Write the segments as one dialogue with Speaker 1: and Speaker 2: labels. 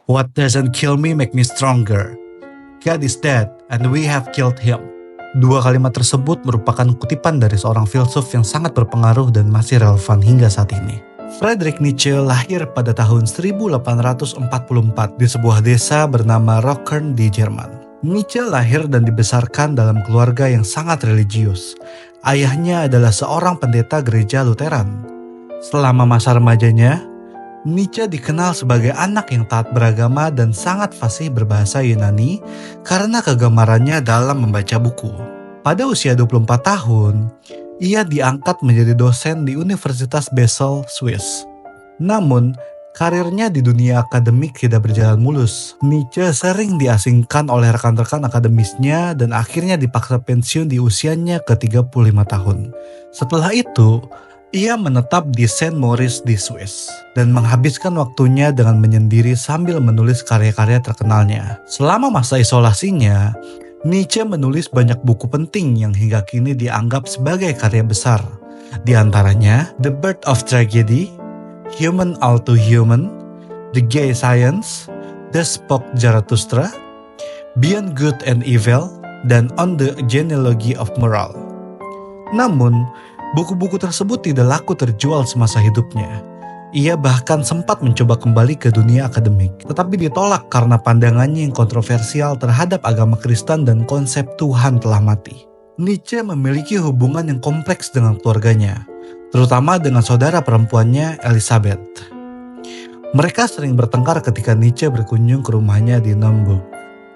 Speaker 1: What doesn't kill me make me stronger. God is dead and we have killed him. Dua kalimat tersebut merupakan kutipan dari seorang filsuf yang sangat berpengaruh dan masih relevan hingga saat ini. Friedrich Nietzsche lahir pada tahun 1844 di sebuah desa bernama Rockern di Jerman. Nietzsche lahir dan dibesarkan dalam keluarga yang sangat religius. Ayahnya adalah seorang pendeta gereja Lutheran. Selama masa remajanya, Nietzsche dikenal sebagai anak yang taat beragama dan sangat fasih berbahasa Yunani karena kegemarannya dalam membaca buku. Pada usia 24 tahun, ia diangkat menjadi dosen di Universitas Basel, Swiss. Namun, karirnya di dunia akademik tidak berjalan mulus. Nietzsche sering diasingkan oleh rekan-rekan akademisnya dan akhirnya dipaksa pensiun di usianya ke-35 tahun. Setelah itu, ia menetap di Saint Moritz di Swiss dan menghabiskan waktunya dengan menyendiri sambil menulis karya-karya terkenalnya. Selama masa isolasinya, Nietzsche menulis banyak buku penting yang hingga kini dianggap sebagai karya besar. Di antaranya The Birth of Tragedy, Human All Too Human, The Gay Science, Thus Spoke Zarathustra, Beyond Good and Evil, dan On the Genealogy of Moral. Namun, buku-buku tersebut tidak laku terjual semasa hidupnya. Ia bahkan sempat mencoba kembali ke dunia akademik, tetapi ditolak karena pandangannya yang kontroversial terhadap agama Kristen dan konsep Tuhan telah mati. Nietzsche memiliki hubungan yang kompleks dengan keluarganya, terutama dengan saudara perempuannya Elizabeth. Mereka sering bertengkar ketika Nietzsche berkunjung ke rumahnya di Naumburg.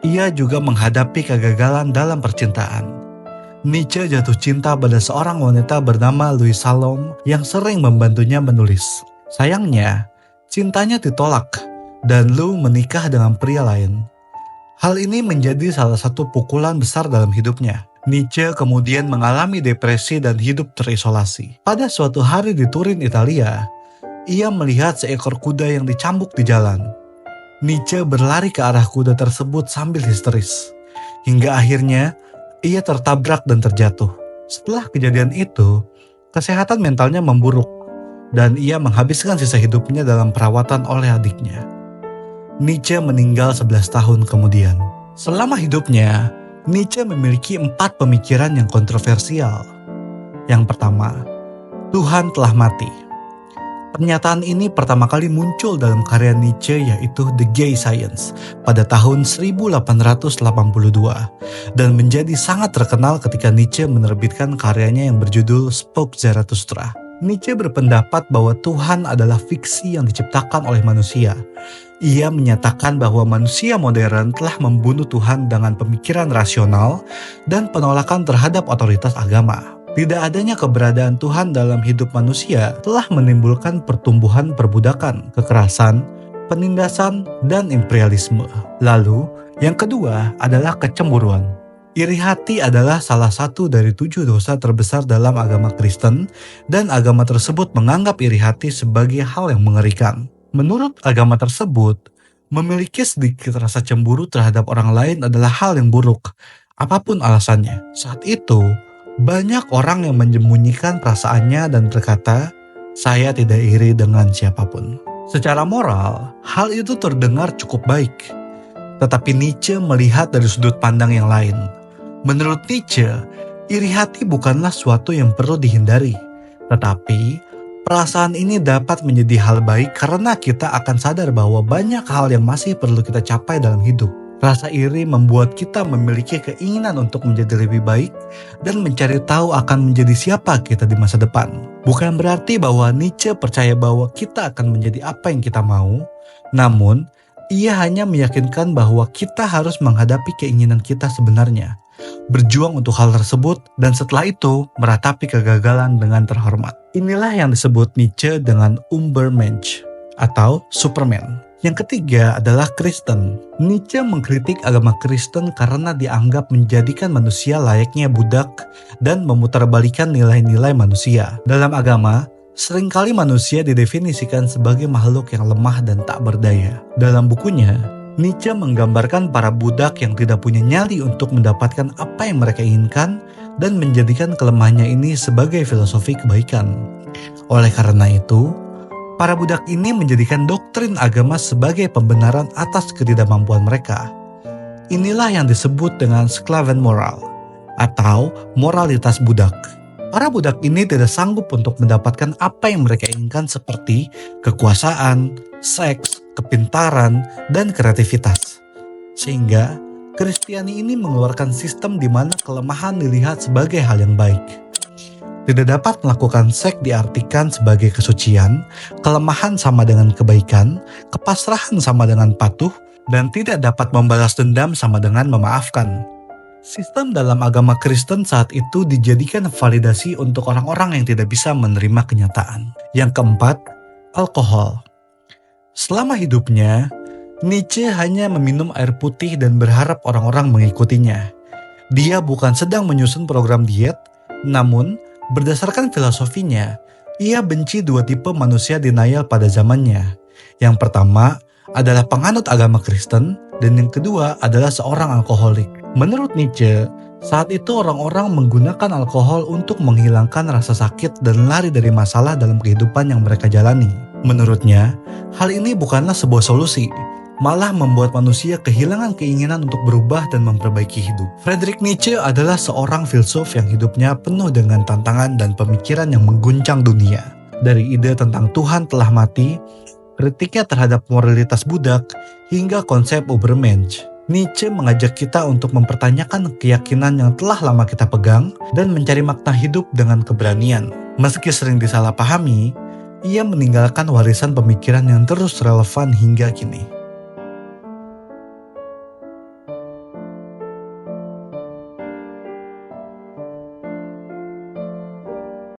Speaker 1: Ia juga menghadapi kegagalan dalam percintaan. Nietzsche jatuh cinta pada seorang wanita bernama Louise Salom yang sering membantunya menulis. Sayangnya, cintanya ditolak dan Lou menikah dengan pria lain. Hal ini menjadi salah satu pukulan besar dalam hidupnya. Nietzsche kemudian mengalami depresi dan hidup terisolasi. Pada suatu hari di Turin, Italia, ia melihat seekor kuda yang dicambuk di jalan. Nietzsche berlari ke arah kuda tersebut sambil histeris. Hingga akhirnya, ia tertabrak dan terjatuh. Setelah kejadian itu, kesehatan mentalnya memburuk dan ia menghabiskan sisa hidupnya dalam perawatan oleh adiknya. Nietzsche meninggal 11 tahun kemudian. Selama hidupnya, Nietzsche memiliki 4 pemikiran yang kontroversial. Yang pertama, Tuhan telah mati. Pernyataan ini pertama kali muncul dalam karya Nietzsche yaitu The Gay Science pada tahun 1882 dan menjadi sangat terkenal ketika Nietzsche menerbitkan karyanya yang berjudul Spoke Zarathustra. Nietzsche berpendapat bahwa Tuhan adalah fiksi yang diciptakan oleh manusia. Ia menyatakan bahwa manusia modern telah membunuh Tuhan dengan pemikiran rasional dan penolakan terhadap otoritas agama. Tidak adanya keberadaan Tuhan dalam hidup manusia telah menimbulkan pertumbuhan perbudakan, kekerasan, penindasan, dan imperialisme. Lalu, yang kedua adalah kecemburuan. Iri hati adalah salah satu dari 7 dosa terbesar dalam agama Kristen dan agama tersebut menganggap iri hati sebagai hal yang mengerikan. Menurut agama tersebut, memiliki sedikit rasa cemburu terhadap orang lain adalah hal yang buruk, apapun alasannya. Saat itu, banyak orang yang menyembunyikan perasaannya dan berkata, "Saya tidak iri dengan siapapun." Secara moral, hal itu terdengar cukup baik. Tetapi Nietzsche melihat dari sudut pandang yang lain. Menurut Nietzsche, iri hati bukanlah suatu yang perlu dihindari. Tetapi, perasaan ini dapat menjadi hal baik karena kita akan sadar bahwa banyak hal yang masih perlu kita capai dalam hidup. Rasa iri membuat kita memiliki keinginan untuk menjadi lebih baik dan mencari tahu akan menjadi siapa kita di masa depan. Bukan berarti bahwa Nietzsche percaya bahwa kita akan menjadi apa yang kita mau, namun ia hanya meyakinkan bahwa kita harus menghadapi keinginan kita sebenarnya, berjuang untuk hal tersebut, dan setelah itu meratapi kegagalan dengan terhormat. Inilah yang disebut Nietzsche dengan Übermensch atau Superman. Yang ketiga adalah Kristen. Nietzsche mengkritik agama Kristen karena dianggap menjadikan manusia layaknya budak dan memutarbalikan nilai-nilai manusia. Dalam agama, seringkali manusia didefinisikan sebagai makhluk yang lemah dan tak berdaya. Dalam bukunya, Nietzsche menggambarkan para budak yang tidak punya nyali untuk mendapatkan apa yang mereka inginkan dan menjadikan kelemahannya ini sebagai filosofi kebaikan. Oleh karena itu, Para budak ini menjadikan doktrin agama sebagai pembenaran atas ketidakmampuan mereka. Inilah yang disebut dengan sklaven moral atau moralitas budak. Para budak ini tidak sanggup untuk mendapatkan apa yang mereka inginkan seperti kekuasaan, seks, kepintaran, dan kreativitas. Sehingga Kristiani ini mengeluarkan sistem di mana kelemahan dilihat sebagai hal yang baik. Tidak dapat melakukan seks diartikan sebagai kesucian, kelemahan sama dengan kebaikan, kepasrahan sama dengan patuh, dan tidak dapat membalas dendam sama dengan memaafkan. Sistem dalam agama Kristen saat itu dijadikan validasi untuk orang-orang yang tidak bisa menerima kenyataan. Yang keempat, alkohol. Selama hidupnya, Nietzsche hanya meminum air putih dan berharap orang-orang mengikutinya. Dia bukan sedang menyusun program diet, namun berdasarkan filosofinya, ia benci dua tipe manusia denial pada zamannya. Yang pertama adalah penganut agama Kristen, dan yang kedua adalah seorang alkoholik. Menurut Nietzsche, saat itu orang-orang menggunakan alkohol untuk menghilangkan rasa sakit dan lari dari masalah dalam kehidupan yang mereka jalani. Menurutnya, hal ini bukanlah sebuah solusi, malah membuat manusia kehilangan keinginan untuk berubah dan memperbaiki hidup. Friedrich Nietzsche adalah seorang filsuf yang hidupnya penuh dengan tantangan dan pemikiran yang mengguncang dunia. Dari ide tentang Tuhan telah mati, kritiknya terhadap moralitas budak, hingga konsep Übermensch. Nietzsche mengajak kita untuk mempertanyakan keyakinan yang telah lama kita pegang dan mencari makna hidup dengan keberanian. Meski sering disalahpahami, ia meninggalkan warisan pemikiran yang terus relevan hingga kini.